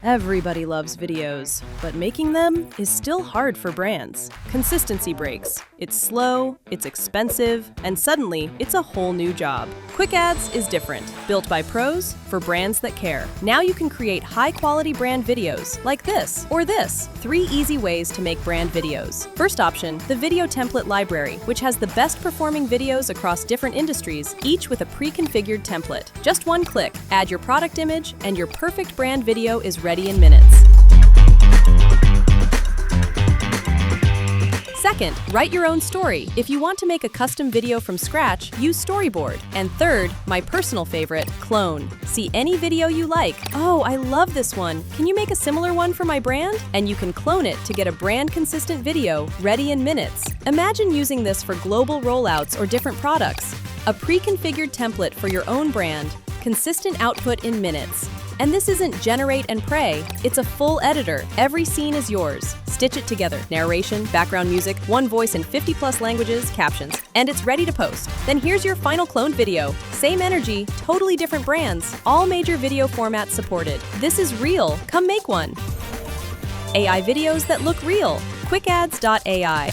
Everybody loves videos, but making them is still hard for brands. Consistency breaks. It's slow, it's expensive, and suddenly it's a whole new job. Quickads is different. Built by pros for brands that care. Now you can create high-quality brand videos like this or this. 3 easy ways to make brand videos. First option, the video template library, which has the best performing videos across different industries, each with a pre-configured template. Just one click, add your product image, and your perfect brand video is ready in minutes. Second, write your own story. If you want to make a custom video from scratch, use storyboard. And third, my personal favorite, clone. See any video you like. Oh, I love this one. Can you make a similar one for my brand? And you can clone it to get a brand consistent video ready in minutes. Imagine using this for global rollouts or different products. A pre-configured template for your own brand, consistent output in minutes. And this isn't generate and pray, it's a full editor. Every scene is yours. Stitch it together. Narration, background music, one voice in 50+ languages, captions, and it's ready to post. Then here's your final cloned video. Same energy, totally different brands, all major video formats supported. This is real. Come make one. AI videos that look real. Quickads.ai